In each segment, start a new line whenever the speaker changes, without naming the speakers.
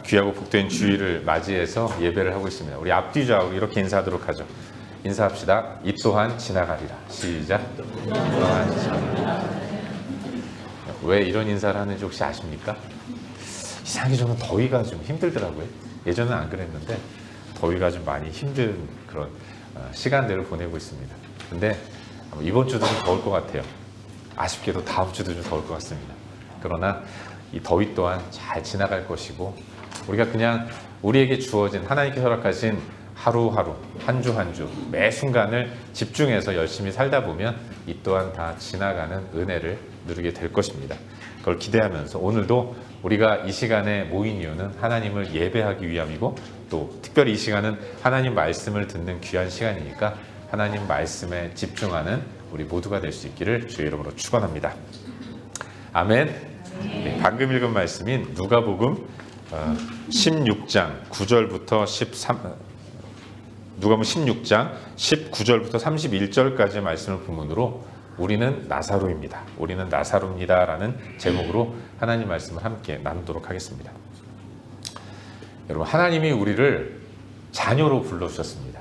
귀하고 복된 주일을 맞이해서 예배를 하고 있습니다. 우리 앞뒤 좌우로 이렇게 인사하도록 하죠. 인사합시다. 이 또한 지나가리라. 시작. 이 또한 지나가리라. 왜 이런 인사를 하는지 혹시 아십니까? 이상하게 저는 더위가 좀 힘들더라고요. 예전엔 안 그랬는데 더위가 좀 많이 힘든 그런 시간들을 보내고 있습니다. 근데 이번 주도 좀 더울 것 같아요. 아쉽게도 다음 주도 좀 더울 것 같습니다. 그러나 이 더위 또한 잘 지나갈 것이고, 우리가 그냥 우리에게 주어진, 하나님께서 허락하신 하루하루, 한 주 한 주, 매 순간을 집중해서 열심히 살다 보면 이 또한 다 지나가는 은혜를 누리게 될 것입니다. 그걸 기대하면서 오늘도 우리가 이 시간에 모인 이유는 하나님을 예배하기 위함이고, 또 특별히 이 시간은 하나님 말씀을 듣는 귀한 시간이니까 하나님 말씀에 집중하는 우리 모두가 될 수 있기를 주의 이름으로 축원합니다. 아멘. 네, 방금 읽은 말씀인 누가복음 16장 9절부터 19절부터 31절까지의 말씀을 본문으로 우리는 나사로입니다. 우리는 나사로입니다 라는 제목으로 하나님 말씀을 함께 나누도록 하겠습니다. 여러분, 하나님이 우리를 자녀로 불러주셨습니다.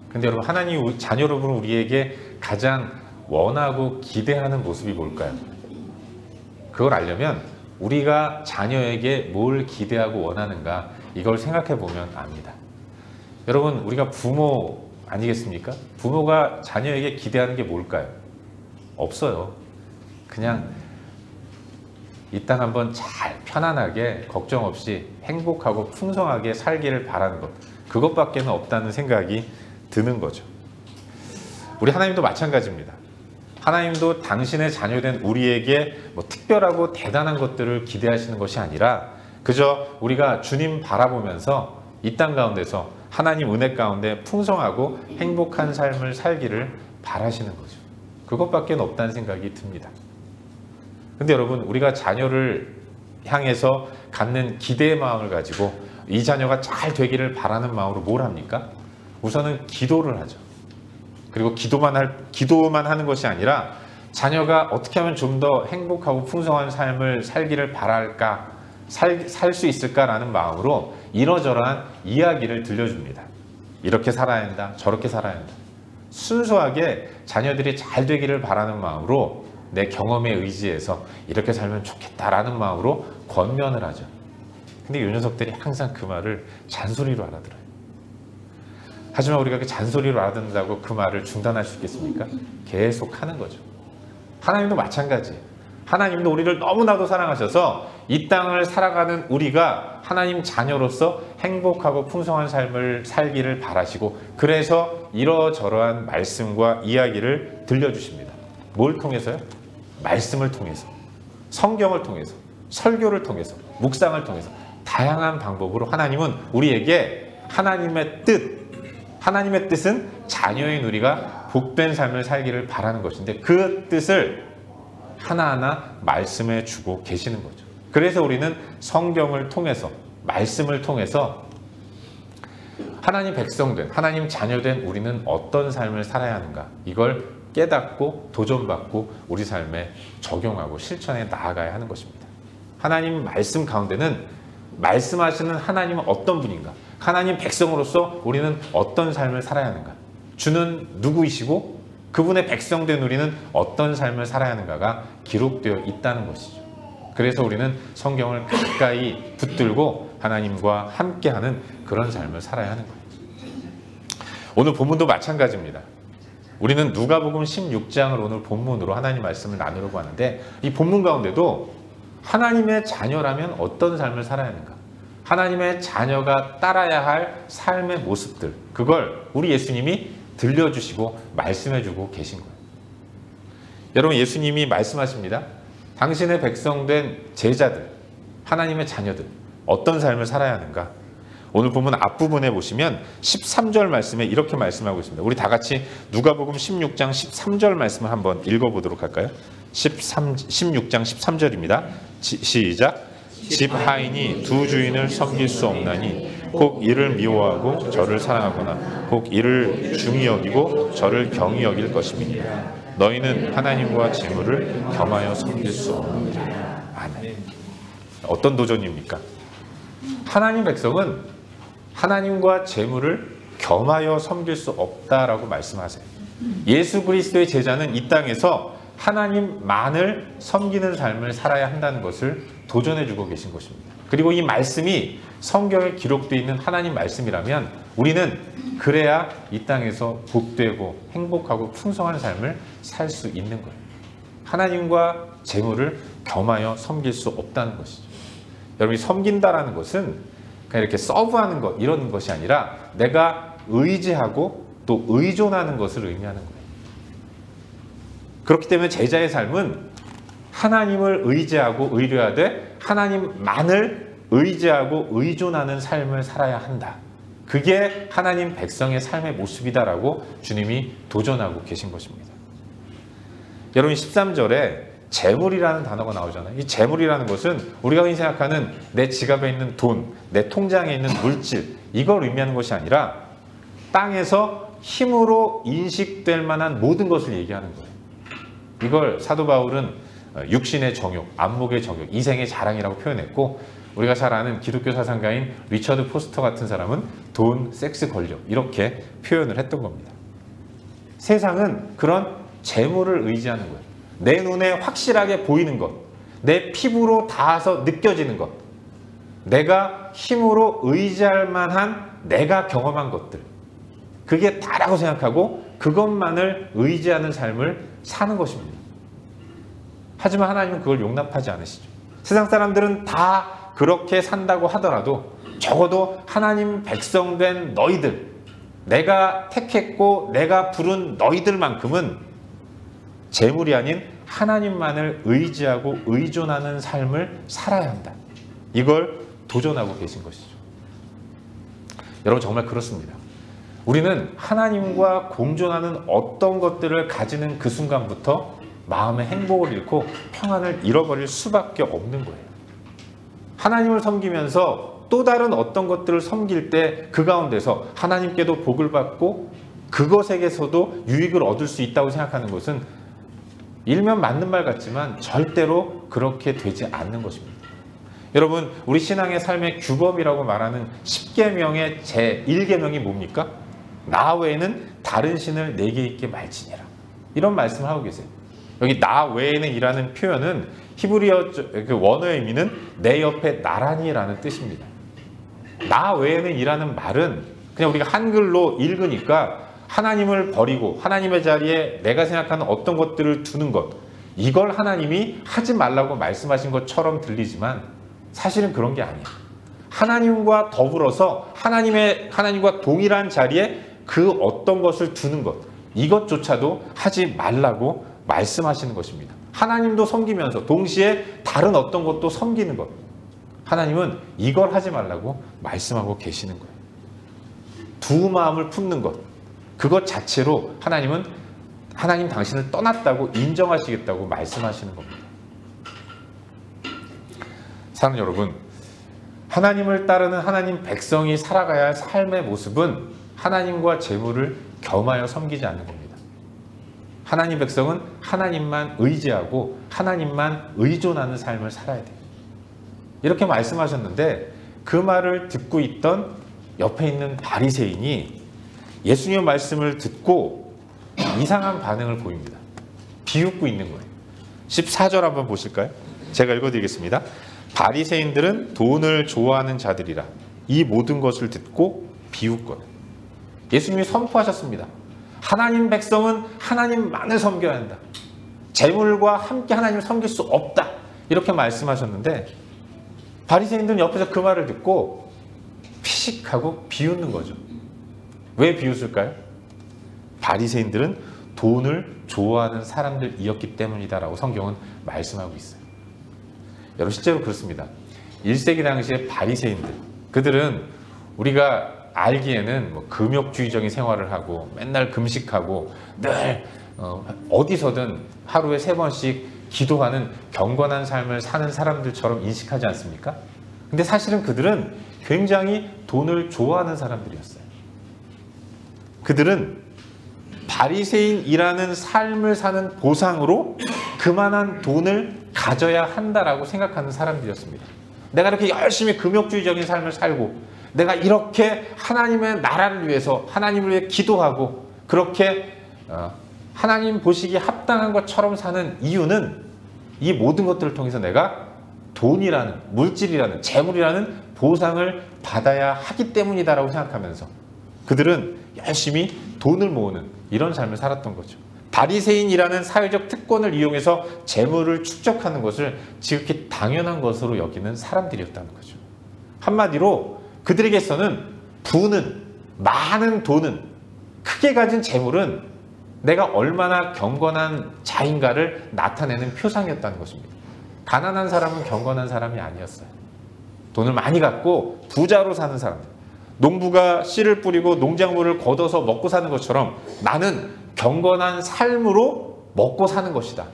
근데 여러분, 하나님이 자녀로 부른 우리에게 가장 원하고 기대하는 모습이 뭘까요? 그걸 알려면 우리가 자녀에게 뭘 기대하고 원하는가, 이걸 생각해 보면 압니다. 여러분, 우리가 부모 아니겠습니까? 부모가 자녀에게 기대하는 게 뭘까요? 없어요. 그냥 이 땅 한번 잘 편안하게 걱정 없이 행복하고 풍성하게 살기를 바라는 것, 그것밖에는 없다는 생각이 드는 거죠. 우리 하나님도 마찬가지입니다. 하나님도 당신의 자녀된 우리에게 뭐 특별하고 대단한 것들을 기대하시는 것이 아니라 그저 우리가 주님 바라보면서 이 땅 가운데서 하나님 은혜 가운데 풍성하고 행복한 삶을 살기를 바라시는 거죠. 그것밖에 없다는 생각이 듭니다. 근데 여러분, 우리가 자녀를 향해서 갖는 기대의 마음을 가지고 이 자녀가 잘 되기를 바라는 마음으로 뭘 합니까? 우선은 기도를 하죠. 그리고 기도만 하는 것이 아니라 자녀가 어떻게 하면 좀 더 행복하고 풍성한 삶을 살기를 바랄까, 살 수 있을까라는 마음으로 이러저러한 이야기를 들려줍니다. 이렇게 살아야 한다, 저렇게 살아야 한다. 순수하게 자녀들이 잘 되기를 바라는 마음으로 내 경험에 의지해서 이렇게 살면 좋겠다라는 마음으로 권면을 하죠. 근데 이 녀석들이 항상 그 말을 잔소리로 알아들어요. 하지만 우리가 그 잔소리로 알아듣는다고 그 말을 중단할 수 있겠습니까? 계속 하는 거죠. 하나님도 마찬가지예요. 하나님도 우리를 너무나도 사랑하셔서 이 땅을 살아가는 우리가 하나님 자녀로서 행복하고 풍성한 삶을 살기를 바라시고, 그래서 이러저러한 말씀과 이야기를 들려주십니다. 뭘 통해서요? 말씀을 통해서, 성경을 통해서, 설교를 통해서, 묵상을 통해서 다양한 방법으로 하나님은 우리에게 하나님의 뜻은 자녀인 우리가 복된 삶을 살기를 바라는 것인데 그 뜻을 하나하나 말씀해 주고 계시는 거죠. 그래서 우리는 성경을 통해서, 말씀을 통해서 하나님 백성된, 하나님 자녀된 우리는 어떤 삶을 살아야 하는가, 이걸 깨닫고 도전받고 우리 삶에 적용하고 실천해 나아가야 하는 것입니다. 하나님 말씀 가운데는 말씀하시는 하나님은 어떤 분인가, 하나님 백성으로서 우리는 어떤 삶을 살아야 하는가, 주는 누구이시고 그분의 백성된 우리는 어떤 삶을 살아야 하는가가 기록되어 있다는 것이죠. 그래서 우리는 성경을 가까이 붙들고 하나님과 함께하는 그런 삶을 살아야 하는 거예요. 오늘 본문도 마찬가지입니다. 우리는 누가복음 16장을 오늘 본문으로 하나님 말씀을 나누려고 하는데, 이 본문 가운데도 하나님의 자녀라면 어떤 삶을 살아야 하는가, 하나님의 자녀가 따라야 할 삶의 모습들, 그걸 우리 예수님이 들려주시고 말씀해주고 계신 거예요. 여러분, 예수님이 말씀하십니다. 당신의 백성된 제자들, 하나님의 자녀들 어떤 삶을 살아야 하는가. 오늘 보면 앞부분에 보시면 13절 말씀에 이렇게 말씀하고 있습니다. 우리 다 같이 누가복음 16장 13절 말씀을 한번 읽어보도록 할까요? 16장 13절입니다. 시작. 집 하인이 두 주인을 섬길 수 없나니 혹 이를 미워하고 저를 사랑하거나 혹 이를 중히 여기고 저를 경히 여길 것임이니라. 너희는 하나님과 재물을 겸하여 섬길 수 없느니라. 아멘. 어떤 도전입니까? 하나님 백성은 하나님과 재물을 겸하여 섬길 수 없다라고 말씀하세요. 예수 그리스도의 제자는 이 땅에서 하나님만을 섬기는 삶을 살아야 한다는 것을 도전해 주고 계신 것입니다. 그리고 이 말씀이 성경에 기록되어 있는 하나님 말씀이라면 우리는 그래야 이 땅에서 복되고 행복하고 풍성한 삶을 살 수 있는 거예요. 하나님과 재물을 겸하여 섬길 수 없다는 것이죠. 여러분이 섬긴다라는 것은 그냥 이렇게 서브하는 것 이런 것이 아니라 내가 의지하고 또 의존하는 것을 의미하는 거예요. 그렇기 때문에 제자의 삶은 하나님을 의지하고 의뢰하되 하나님만을 의지하고 의존하는 삶을 살아야 한다. 그게 하나님 백성의 삶의 모습이다라고 주님이 도전하고 계신 것입니다. 여러분 13절에 재물이라는 단어가 나오잖아요. 이 재물이라는 것은 우리가 흔히 생각하는 내 지갑에 있는 돈, 내 통장에 있는 물질 이걸 의미하는 것이 아니라 땅에서 힘으로 인식될 만한 모든 것을 얘기하는 거예요. 이걸 사도 바울은 육신의 정욕, 안목의 정욕, 이생의 자랑이라고 표현했고 우리가 잘 아는 기독교 사상가인 리처드 포스터 같은 사람은 돈, 섹스, 권력 이렇게 표현을 했던 겁니다. 세상은 그런 재물을 의지하는 거예요. 내 눈에 확실하게 보이는 것, 내 피부로 닿아서 느껴지는 것, 내가 힘으로 의지할 만한 내가 경험한 것들 그게 다라고 생각하고 그것만을 의지하는 삶을 사는 것입니다. 하지만 하나님은 그걸 용납하지 않으시죠. 세상 사람들은 다 그렇게 산다고 하더라도 적어도 하나님 백성 된 너희들, 내가 택했고 내가 부른 너희들만큼은 재물이 아닌 하나님만을 의지하고 의존하는 삶을 살아야 한다. 이걸 도전하고 계신 것이죠. 여러분 정말 그렇습니다. 우리는 하나님과 공존하는 어떤 것들을 가지는 그 순간부터 마음의 행복을 잃고 평안을 잃어버릴 수밖에 없는 거예요. 하나님을 섬기면서 또 다른 어떤 것들을 섬길 때 그 가운데서 하나님께도 복을 받고 그것에게서도 유익을 얻을 수 있다고 생각하는 것은 일면 맞는 말 같지만 절대로 그렇게 되지 않는 것입니다. 여러분 우리 신앙의 삶의 규범이라고 말하는 10계명의 제1계명이 뭡니까? 나 외에는 다른 신을 내게 있게 말지니라. 이런 말씀을 하고 계세요. 여기 나 외에는 이라는 표현은 히브리어 그 원어의 의미는 내 옆에 나란히라는 뜻입니다. 나 외에는 이라는 말은 그냥 우리가 한글로 읽으니까 하나님을 버리고 하나님의 자리에 내가 생각하는 어떤 것들을 두는 것 이걸 하나님이 하지 말라고 말씀하신 것처럼 들리지만 사실은 그런 게 아니에요. 하나님과 더불어서 하나님과 동일한 자리에 그 어떤 것을 두는 것 이것조차도 하지 말라고 말씀하시는 것입니다. 하나님도 섬기면서 동시에 다른 어떤 것도 섬기는 것 하나님은 이걸 하지 말라고 말씀하고 계시는 거예요. 두 마음을 품는 것 그것 자체로 하나님 당신을 떠났다고 인정하시겠다고 말씀하시는 겁니다. 사랑하는 여러분, 하나님을 따르는 하나님 백성이 살아가야 할 삶의 모습은 하나님과 재물을 겸하여 섬기지 않는 겁니다. 하나님 백성은 하나님만 의지하고 하나님만 의존하는 삶을 살아야 돼요. 이렇게 말씀하셨는데 그 말을 듣고 있던 옆에 있는 바리새인이 예수님의 말씀을 듣고 이상한 반응을 보입니다. 비웃고 있는 거예요. 14절 한번 보실까요? 제가 읽어드리겠습니다. 바리새인들은 돈을 좋아하는 자들이라 이 모든 것을 듣고 비웃거든. 예수님이 선포하셨습니다. 하나님 백성은 하나님만을 섬겨야 한다. 재물과 함께 하나님을 섬길 수 없다. 이렇게 말씀하셨는데 바리새인들은 옆에서 그 말을 듣고 피식하고 비웃는 거죠. 왜 비웃을까요? 바리새인들은 돈을 좋아하는 사람들이었기 때문이다라고 성경은 말씀하고 있어요. 여러분 실제로 그렇습니다. 1세기 당시의 바리새인들 그들은 우리가 알기에는 뭐 금욕주의적인 생활을 하고 맨날 금식하고 늘 어디서든 하루에 3번씩 기도하는 경건한 삶을 사는 사람들처럼 인식하지 않습니까? 근데 사실은 그들은 굉장히 돈을 좋아하는 사람들이었어요. 그들은 바리새인이라는 삶을 사는 보상으로 그만한 돈을 가져야 한다라고 생각하는 사람들이었습니다. 내가 이렇게 열심히 금욕주의적인 삶을 살고 내가 이렇게 하나님의 나라를 위해서 하나님을 위해 기도하고 그렇게 하나님 보시기에 합당한 것처럼 사는 이유는 이 모든 것들을 통해서 내가 돈이라는 물질이라는 재물이라는 보상을 받아야 하기 때문이다라고 생각하면서 그들은 열심히 돈을 모으는 이런 삶을 살았던 거죠. 바리새인이라는 사회적 특권을 이용해서 재물을 축적하는 것을 지극히 당연한 것으로 여기는 사람들이었다는 거죠. 한마디로 그들에게서는 부는, 많은 돈은, 크게 가진 재물은 내가 얼마나 경건한 자인가를 나타내는 표상이었다는 것입니다. 가난한 사람은 경건한 사람이 아니었어요. 돈을 많이 갖고 부자로 사는 사람들. 농부가 씨를 뿌리고 농작물을 걷어서 먹고 사는 것처럼 나는 경건한 삶으로 먹고 사는 것이다.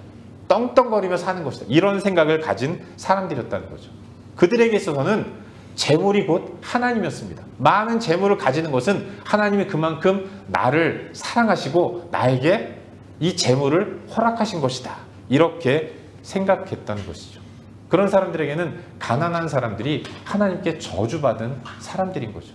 떵떵거리며 사는 것이다. 이런 생각을 가진 사람들이었다는 거죠. 그들에게 있어서는 재물이 곧 하나님이었습니다. 많은 재물을 가지는 것은 하나님이 그만큼 나를 사랑하시고 나에게 이 재물을 허락하신 것이다. 이렇게 생각했다는 것이죠. 그런 사람들에게는 가난한 사람들이 하나님께 저주받은 사람들인 거죠.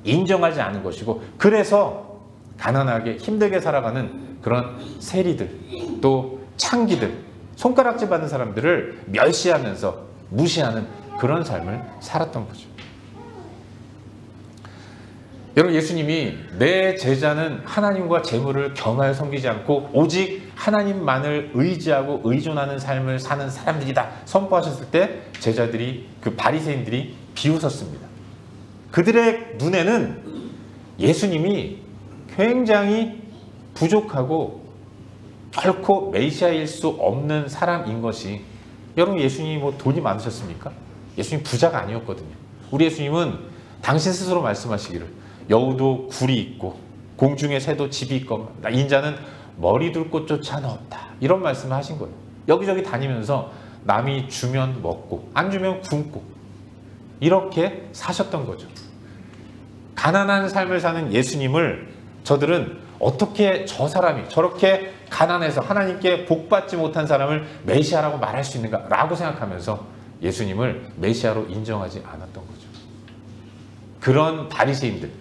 인정하지 않은 것이고 그래서 가난하게 힘들게 살아가는 그런 세리들 또 창기들 손가락질 받는 사람들을 멸시하면서 무시하는 그런 삶을 살았던 거죠. 여러분 예수님이 내 제자는 하나님과 재물을 겸하여 섬기지 않고 오직 하나님만을 의지하고 의존하는 삶을 사는 사람들이다 선포하셨을 때 제자들이 그 바리새인들이 비웃었습니다. 그들의 눈에는 예수님이 굉장히 부족하고 결코 메시아일 수 없는 사람인 것이 여러분 예수님이 뭐 돈이 많으셨습니까? 예수님 부자가 아니었거든요. 우리 예수님은 당신 스스로 말씀하시기를 여우도 굴이 있고 공중의 새도 집이 있고 인자는 머리 둘 곳조차는 없다. 이런 말씀을 하신 거예요. 여기저기 다니면서 남이 주면 먹고 안 주면 굶고 이렇게 사셨던 거죠. 가난한 삶을 사는 예수님을 저들은 어떻게 저 사람이 저렇게 가난해서 하나님께 복받지 못한 사람을 메시아라고 말할 수 있는가 라고 생각하면서 예수님을 메시아로 인정하지 않았던 거죠. 그런 바리새인들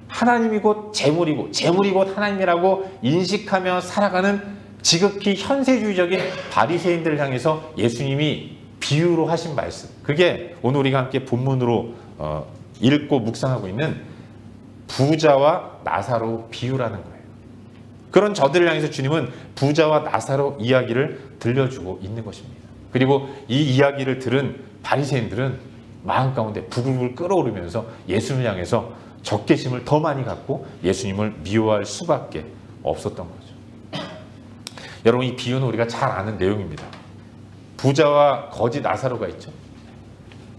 하나님이 곧 재물이고 재물이 곧 하나님이라고 인식하며 살아가는 지극히 현세주의적인 바리새인들을 향해서 예수님이 비유로 하신 말씀 그게 오늘 우리가 함께 본문으로 읽고 묵상하고 있는 부자와 나사로 비유라는 거예요. 그런 저들을 향해서 주님은 부자와 나사로 이야기를 들려주고 있는 것입니다. 그리고 이 이야기를 들은 바리새인들은 마음 가운데 부글부글 끓어오르면서 예수님을 향해서 적개심을 더 많이 갖고 예수님을 미워할 수밖에 없었던 거죠. 여러분 이 비유는 우리가 잘 아는 내용입니다. 부자와 거지 나사로가 있죠.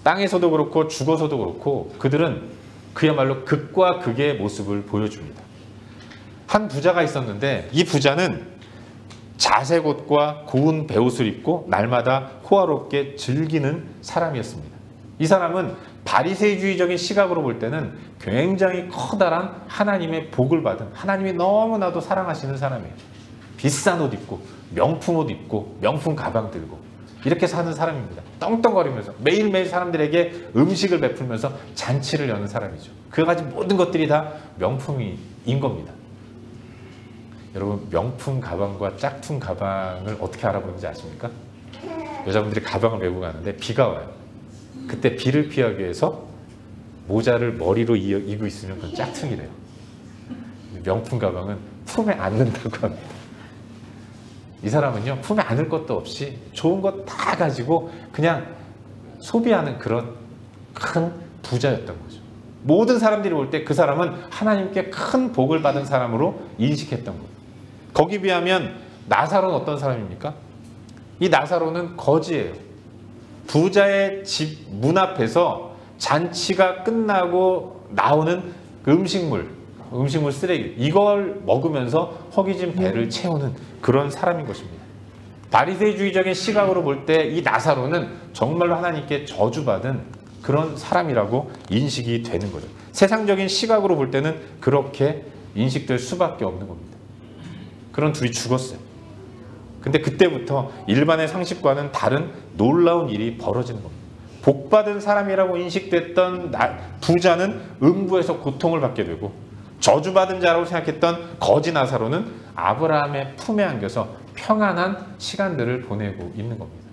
땅에서도 그렇고 죽어서도 그렇고 그들은 그야말로 극과 극의 모습을 보여줍니다. 한 부자가 있었는데 이 부자는 자색 옷과 고운 베옷을 입고 날마다 호화롭게 즐기는 사람이었습니다. 이 사람은 바리새이주의적인 시각으로 볼 때는 굉장히 커다란 하나님의 복을 받은 하나님이 너무나도 사랑하시는 사람이에요. 비싼 옷 입고 명품 옷 입고 명품 가방 들고 이렇게 사는 사람입니다. 떵떵거리면서 매일매일 사람들에게 음식을 베풀면서 잔치를 여는 사람이죠. 그가 가진 모든 것들이 다 명품인 겁니다. 여러분 명품 가방과 짝퉁 가방을 어떻게 알아보는지 아십니까? 여자분들이 가방을 메고 가는데 비가 와요. 그때 비를 피하기 위해서 모자를 머리로 이고 있으면 그건 짝퉁이래요. 명품 가방은 품에 안는다고 합니다. 이 사람은요 품에 안을 것도 없이 좋은 것 다 가지고 그냥 소비하는 그런 큰 부자였던 거죠. 모든 사람들이 볼 때 그 사람은 하나님께 큰 복을 받은 사람으로 인식했던 거예요. 거기에 비하면 나사로는 어떤 사람입니까? 이 나사로는 거지예요. 부자의 집 문 앞에서 잔치가 끝나고 나오는 그 음식물 쓰레기 이걸 먹으면서 허기진 배를 채우는 그런 사람인 것입니다. 바리새이주의적인 시각으로 볼 때 이 나사로는 정말로 하나님께 저주받은 그런 사람이라고 인식이 되는 거죠. 세상적인 시각으로 볼 때는 그렇게 인식될 수밖에 없는 겁니다. 그런 둘이 죽었어요. 근데 그때부터 일반의 상식과는 다른 놀라운 일이 벌어지는 겁니다. 복받은 사람이라고 인식됐던 부자는 음부에서 고통을 받게 되고, 저주받은 자라고 생각했던 거지 나사로는 아브라함의 품에 안겨서 평안한 시간들을 보내고 있는 겁니다.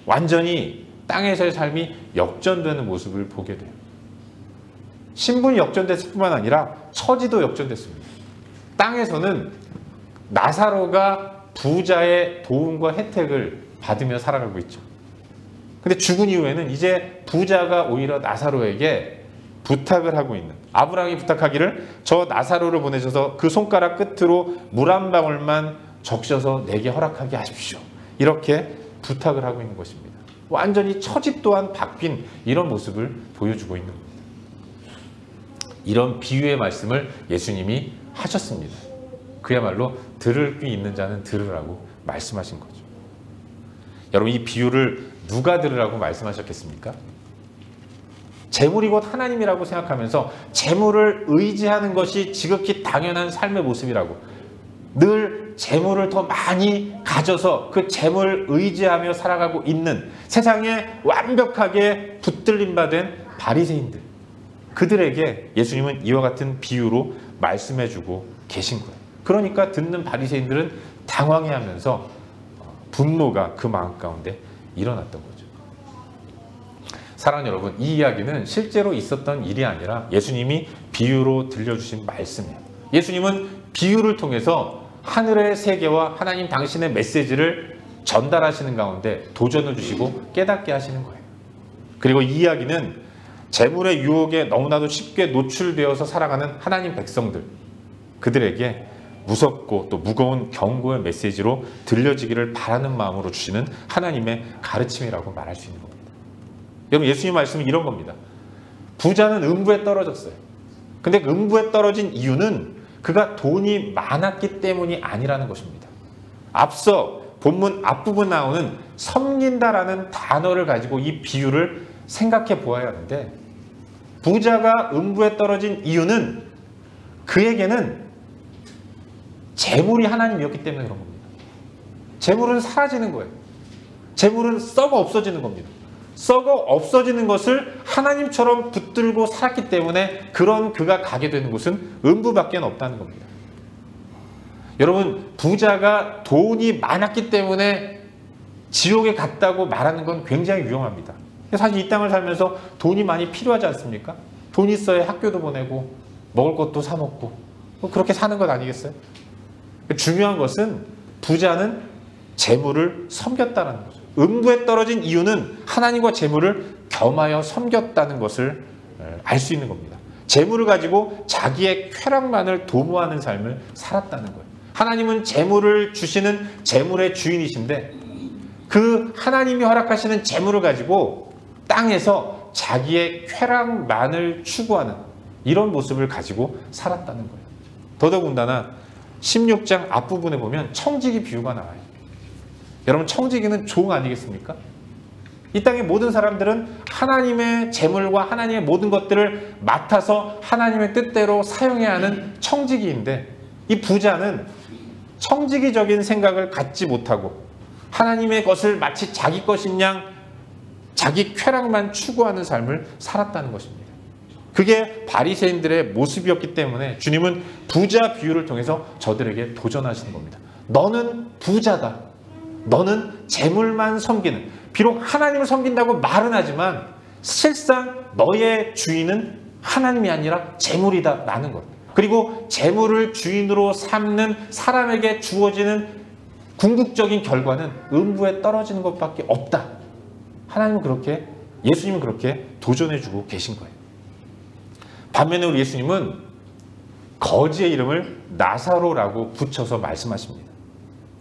완전히 땅에서의 삶이 역전되는 모습을 보게 돼요. 신분이 역전됐을 뿐만 아니라 처지도 역전됐습니다. 땅에서는 나사로가 부자의 도움과 혜택을 받으며 살아가고 있죠. 근데 죽은 이후에는 이제 부자가 오히려 나사로에게 부탁을 하고 있는, 아브라함이 부탁하기를 저 나사로를 보내셔서 그 손가락 끝으로 물 한 방울만 적셔서 내게 허락하게 하십시오. 이렇게 부탁을 하고 있는 것입니다. 완전히 처지 또한 바뀐 이런 모습을 보여주고 있는 겁니다. 이런 비유의 말씀을 예수님이 하셨습니다. 그야말로 들을 귀 있는 자는 들으라고 말씀하신 거죠. 여러분, 이 비유를 누가 들으라고 말씀하셨겠습니까? 재물이 곧 하나님이라고 생각하면서 재물을 의지하는 것이 지극히 당연한 삶의 모습이라고, 늘 재물을 더 많이 가져서 그 재물을 의지하며 살아가고 있는 세상에 완벽하게 붙들림 받은 바리새인들, 그들에게 예수님은 이와 같은 비유로 말씀해주고 계신 거예요. 그러니까 듣는 바리새인들은 당황해하면서 분노가 그 마음 가운데 일어났던 거죠. 사랑하는 여러분, 이 이야기는 실제로 있었던 일이 아니라 예수님이 비유로 들려주신 말씀이에요. 예수님은 비유를 통해서 하늘의 세계와 하나님 당신의 메시지를 전달하시는 가운데 도전을 주시고 깨닫게 하시는 거예요. 그리고 이 이야기는 재물의 유혹에 너무나도 쉽게 노출되어서 살아가는 하나님 백성들, 그들에게 무섭고 또 무거운 경고의 메시지로 들려지기를 바라는 마음으로 주시는 하나님의 가르침이라고 말할 수 있는 겁니다. 여러분, 예수님 말씀은 이런 겁니다. 부자는 음부에 떨어졌어요. 근데 그 음부에 떨어진 이유는 그가 돈이 많았기 때문이 아니라는 것입니다. 앞서 본문 앞부분 나오는 섬긴다라는 단어를 가지고 이 비유를 생각해 보아야 하는데, 부자가 음부에 떨어진 이유는 그에게는 재물이 하나님이었기 때문에 그런 겁니다. 재물은 사라지는 거예요. 재물은 썩어 없어지는 겁니다. 썩어 없어지는 것을 하나님처럼 붙들고 살았기 때문에 그런 그가 가게 되는 곳은 음부밖에 없다는 겁니다. 여러분, 부자가 돈이 많았기 때문에 지옥에 갔다고 말하는 건 굉장히 위험합니다. 사실 이 땅을 살면서 돈이 많이 필요하지 않습니까? 돈 있어야 학교도 보내고 먹을 것도 사 먹고 그렇게 사는 것 아니겠어요? 중요한 것은 부자는 재물을 섬겼다는 거죠. 음부에 떨어진 이유는 하나님과 재물을 겸하여 섬겼다는 것을 알 수 있는 겁니다. 재물을 가지고 자기의 쾌락만을 도모하는 삶을 살았다는 거예요. 하나님은 재물을 주시는 재물의 주인이신데, 그 하나님이 허락하시는 재물을 가지고 땅에서 자기의 쾌락만을 추구하는 이런 모습을 가지고 살았다는 거예요. 더더군다나 16장 앞부분에 보면 청지기 비유가 나와요. 여러분, 청지기는 종 아니겠습니까? 이 땅의 모든 사람들은 하나님의 재물과 하나님의 모든 것들을 맡아서 하나님의 뜻대로 사용해야 하는 청지기인데, 이 부자는 청지기적인 생각을 갖지 못하고 하나님의 것을 마치 자기 것인 양 자기 쾌락만 추구하는 삶을 살았다는 것입니다. 그게 바리새인들의 모습이었기 때문에 주님은 부자 비유를 통해서 저들에게 도전하시는 겁니다. 너는 부자다. 너는 재물만 섬기는, 비록 하나님을 섬긴다고 말은 하지만 실상 너의 주인은 하나님이 아니라 재물이다 라는 것. 그리고 재물을 주인으로 삼는 사람에게 주어지는 궁극적인 결과는 음부에 떨어지는 것밖에 없다. 하나님은 그렇게, 예수님은 그렇게 도전해주고 계신 거예요. 반면에 우리 예수님은 거지의 이름을 나사로라고 붙여서 말씀하십니다.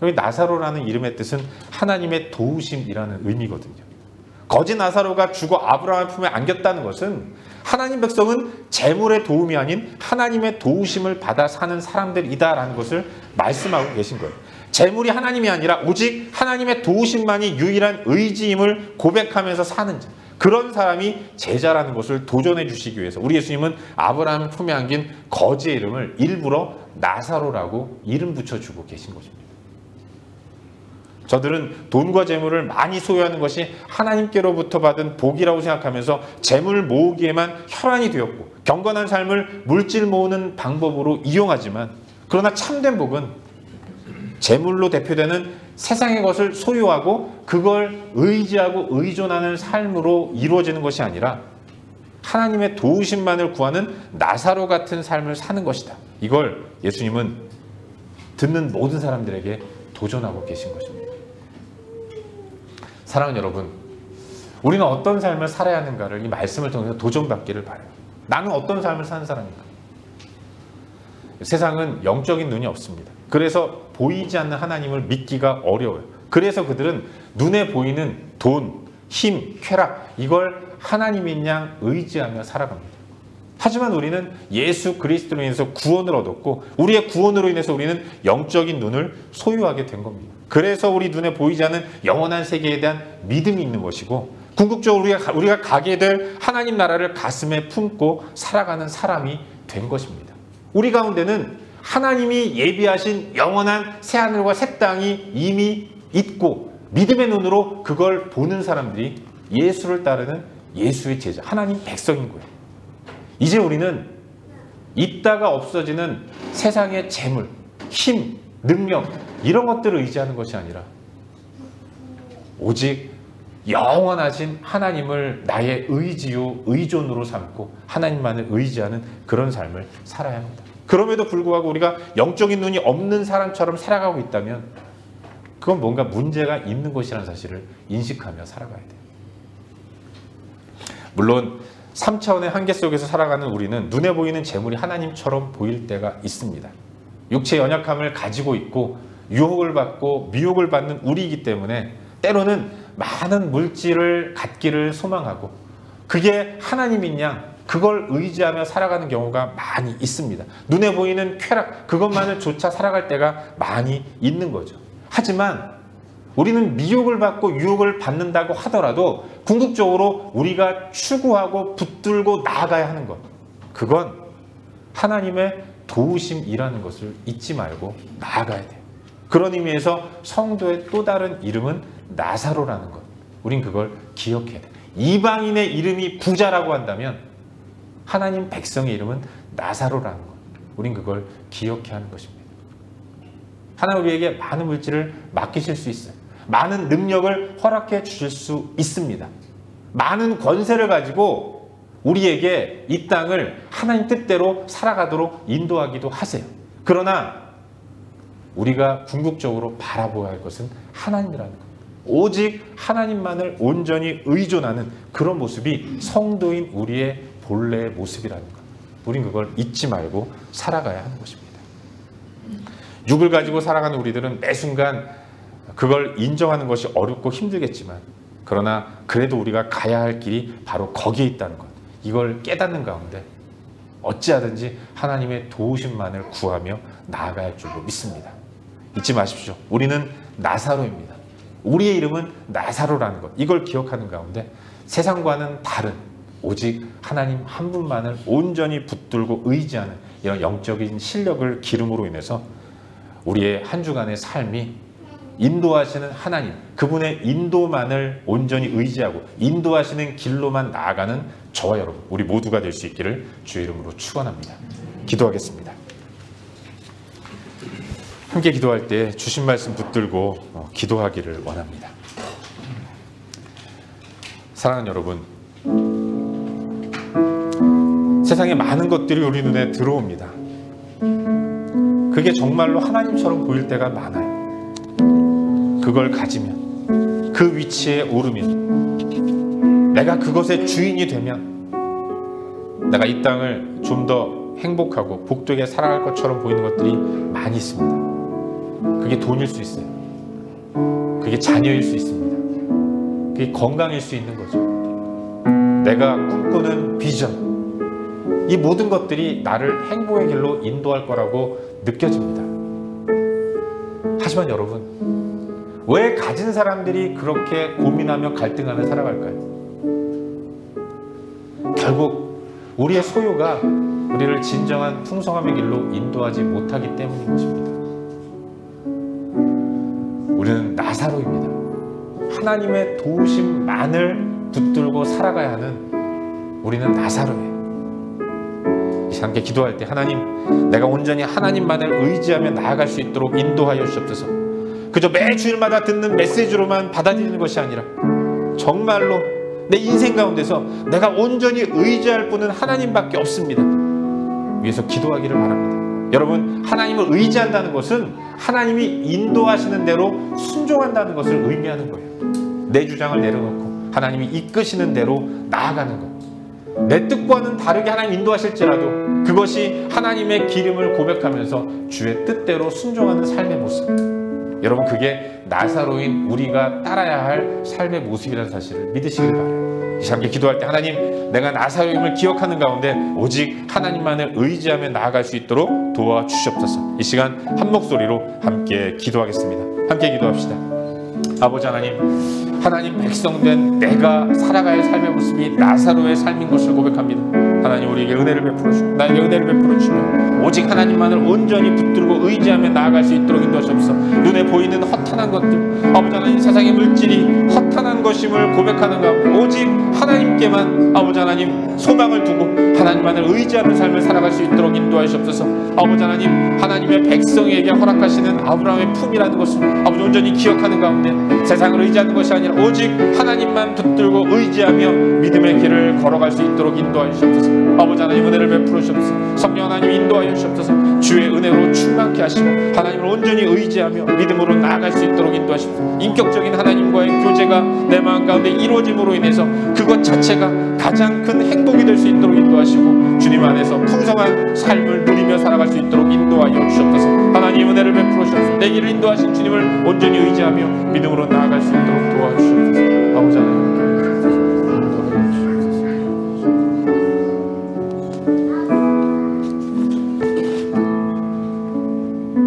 여기 나사로라는 이름의 뜻은 하나님의 도우심이라는 의미거든요. 거지 나사로가 죽어 아브라함의 품에 안겼다는 것은 하나님 백성은 재물의 도움이 아닌 하나님의 도우심을 받아 사는 사람들이다라는 것을 말씀하고 계신 거예요. 재물이 하나님이 아니라 오직 하나님의 도우심만이 유일한 의지임을 고백하면서 사는 자, 그런 사람이 제자라는 것을 도전해 주시기 위해서 우리 예수님은 아브라함 품에 안긴 거지의 이름을 일부러 나사로라고 이름 붙여주고 계신 것입니다. 저들은 돈과 재물을 많이 소유하는 것이 하나님께로부터 받은 복이라고 생각하면서 재물 모으기에만 혈안이 되었고 경건한 삶을 물질 모으는 방법으로 이용하지만, 그러나 참된 복은 재물로 대표되는 세상의 것을 소유하고 그걸 의지하고 의존하는 삶으로 이루어지는 것이 아니라 하나님의 도우심만을 구하는 나사로 같은 삶을 사는 것이다. 이걸 예수님은 듣는 모든 사람들에게 도전하고 계신 것입니다. 사랑하는 여러분, 우리는 어떤 삶을 살아야 하는가를 이 말씀을 통해서 도전받기를 바라요. 나는 어떤 삶을 사는 사람인가? 세상은 영적인 눈이 없습니다. 그래서 보이지 않는 하나님을 믿기가 어려워요. 그래서 그들은 눈에 보이는 돈, 힘, 쾌락, 이걸 하나님인 양 의지하며 살아갑니다. 하지만 우리는 예수 그리스도로 인해서 구원을 얻었고 우리의 구원으로 인해서 우리는 영적인 눈을 소유하게 된 겁니다. 그래서 우리 눈에 보이지 않는 영원한 세계에 대한 믿음이 있는 것이고, 궁극적으로 우리가 가게 될 하나님 나라를 가슴에 품고 살아가는 사람이 된 것입니다. 우리 가운데는 하나님이 예비하신 영원한 새하늘과 새 땅이 이미 있고 믿음의 눈으로 그걸 보는 사람들이 예수를 따르는 예수의 제자, 하나님 백성인 거예요. 이제 우리는 있다가 없어지는 세상의 재물, 힘, 능력, 이런 것들을 의지하는 것이 아니라 오직 영원하신 하나님을 나의 의지요, 의존으로 삼고 하나님만을 의지하는 그런 삶을 살아야 합니다. 그럼에도 불구하고 우리가 영적인 눈이 없는 사람처럼 살아가고 있다면 그건 뭔가 문제가 있는 것이라는 사실을 인식하며 살아가야 돼요. 물론 3차원의 한계 속에서 살아가는 우리는 눈에 보이는 재물이 하나님처럼 보일 때가 있습니다. 육체의 연약함을 가지고 있고 유혹을 받고 미혹을 받는 우리이기 때문에 때로는 많은 물질을 갖기를 소망하고 그게 하나님인 양 그걸 의지하며 살아가는 경우가 많이 있습니다. 눈에 보이는 쾌락, 그것만을 조차 살아갈 때가 많이 있는 거죠. 하지만 우리는 미혹을 받고 유혹을 받는다고 하더라도 궁극적으로 우리가 추구하고 붙들고 나아가야 하는 것, 그건 하나님의 도우심이라는 것을 잊지 말고 나아가야 돼요. 그런 의미에서 성도의 또 다른 이름은 나사로라는 것, 우린 그걸 기억해야 돼요. 이방인의 이름이 부자라고 한다면 하나님 백성의 이름은 나사로라는 것, 우린 그걸 기억해야 하는 것입니다. 하나님 우리에게 많은 물질을 맡기실 수 있어요. 많은 능력을 허락해 주실 수 있습니다. 많은 권세를 가지고 우리에게 이 땅을 하나님 뜻대로 살아가도록 인도하기도 하세요. 그러나 우리가 궁극적으로 바라보아야 할 것은 하나님이라는 것. 오직 하나님만을 온전히 의존하는 그런 모습이 성도인 우리의 본래의 모습이라는 것. 우린 그걸 잊지 말고 살아가야 하는 것입니다. 육을 가지고 살아가는 우리들은 매 순간 그걸 인정하는 것이 어렵고 힘들겠지만, 그러나 그래도 우리가 가야 할 길이 바로 거기에 있다는 것, 이걸 깨닫는 가운데 어찌하든지 하나님의 도우심만을 구하며 나아가야 할 줄로 믿습니다. 잊지 마십시오. 우리는 나사로입니다. 우리의 이름은 나사로라는 것, 이걸 기억하는 가운데 세상과는 다른 오직 하나님 한 분만을 온전히 붙들고 의지하는 이런 영적인 실력을 기름으로 인해서 우리의 한 주간의 삶이 인도하시는 하나님, 그분의 인도만을 온전히 의지하고 인도하시는 길로만 나아가는 저와 여러분, 우리 모두가 될 수 있기를 주의 이름으로 축원합니다. 기도하겠습니다. 함께 기도할 때 주신 말씀 붙들고 기도하기를 원합니다. 사랑하는 여러분, 세상에 많은 것들이 우리 눈에 들어옵니다. 그게 정말로 하나님처럼 보일 때가 많아요. 그걸 가지면, 그 위치에 오르면, 내가 그것의 주인이 되면 내가 이 땅을 좀 더 행복하고 복되게 살아갈 것처럼 보이는 것들이 많이 있습니다. 그게 돈일 수 있어요. 그게 자녀일 수 있습니다. 그게 건강일 수 있는 거죠. 내가 꿈꾸는 비전, 이 모든 것들이 나를 행복의 길로 인도할 거라고 느껴집니다. 하지만 여러분, 왜 가진 사람들이 그렇게 고민하며 갈등하며 살아갈까요? 결국 우리의 소유가 우리를 진정한 풍성함의 길로 인도하지 못하기 때문인 것입니다. 우리는 나사로입니다. 하나님의 도우심만을 붙들고 살아가야 하는 우리는 나사로예요. 이 시간 함께 기도할 때 하나님, 내가 온전히 하나님만을 의지하며 나아갈 수 있도록 인도하여 주옵소서. 그저 매 주일마다 듣는 메시지로만 받아들이는 것이 아니라 정말로 내 인생 가운데서 내가 온전히 의지할 분은 하나님밖에 없습니다. 위해서 기도하기를 바랍니다. 여러분, 하나님을 의지한다는 것은 하나님이 인도하시는 대로 순종한다는 것을 의미하는 거예요. 내 주장을 내려놓고 하나님이 이끄시는 대로 나아가는 것. 내 뜻과는 다르게 하나님 인도하실지라도 그것이 하나님의 기름을 고백하면서 주의 뜻대로 순종하는 삶의 모습. 여러분, 그게 나사로인 우리가 따라야 할 삶의 모습이라는 사실을 믿으시길 바라요. 이 시간 기도할 때 하나님, 내가 나사로임을 기억하는 가운데 오직 하나님만을 의지하며 나아갈 수 있도록 도와주시옵소서. 이 시간 한 목소리로 함께 기도하겠습니다. 함께 기도합시다. 아버지 하나님 백성된 내가 살아가야 할 삶의 모습이 나사로의 삶인 것을 고백합니다. 하나님, 우리에게 은혜를 베풀어 주시고 나에게 은혜를 베풀어 주시고 오직 하나님만을 온전히 붙들고 의지하며 나아갈 수 있도록 인도하시옵소서. 눈에 보이는 허탄한 것들, 아버지 하나님, 세상의 물질이 허탄한 것임을 고백하는 가운데 오직 하나님께만 아버지 하나님 소망을 두고 하나님만을 의지하는 삶을 살아갈 수 있도록 인도하시옵소서. 아버지 하나님, 하나님의 백성에게 허락하시는 아브라함의 품이라는 것을 아버지 온전히 기억하는 가운데 세상을 의지하는 것이 아니라 오직 하나님만 붙들고 의지하며 믿음의 길을 걸어갈 수 있도록 인도하여 주옵소서. 아버지 하나님, 은혜를 베풀어 주옵소서. 성령 하나님 인도하여 주옵소서. 주의 은혜로 충만케 하시고 하나님을 온전히 의지하며 믿음으로 나아갈 수 있도록 인도하십시오. 인격적인 하나님과의 교제가 내 마음 가운데 이루어짐으로 인해서 그것 자체가 가장 큰 행복이 될 수 있도록 인도하시고 주님 안에서 풍성한 삶을 누리며 살아갈 수 있도록 인도하여 주옵소서. 하나님, 은혜를 베풀어 주옵소서. 내 길을 인도하신 주님을 온전히 의지하며 믿음으로 나아갈 수 있도록 도와주옵소서. 아버지 하나님,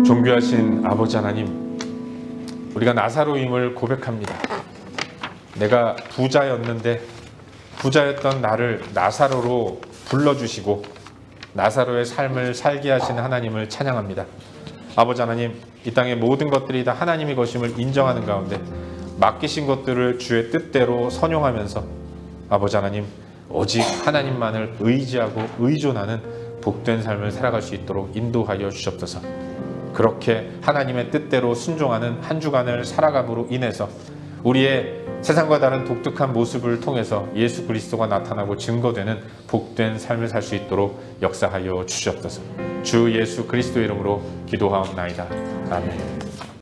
존귀하신 아버지 하나님, 우리가 나사로임을 고백합니다. 내가 부자였는데 부자였던 나를 나사로로 불러주시고 나사로의 삶을 살게 하시는 하나님을 찬양합니다. 아버지 하나님, 이 땅의 모든 것들이 다 하나님의 것임을 인정하는 가운데 맡기신 것들을 주의 뜻대로 선용하면서 아버지 하나님, 오직 하나님만을 의지하고 의존하는 복된 삶을 살아갈 수 있도록 인도하여 주시옵소서. 그렇게 하나님의 뜻대로 순종하는 한 주간을 살아감으로 인해서 우리의 세상과 다른 독특한 모습을 통해서 예수 그리스도가 나타나고 증거되는 복된 삶을 살 수 있도록 역사하여 주시옵소서. 주 예수 그리스도 이름으로 기도하옵나이다. 아멘.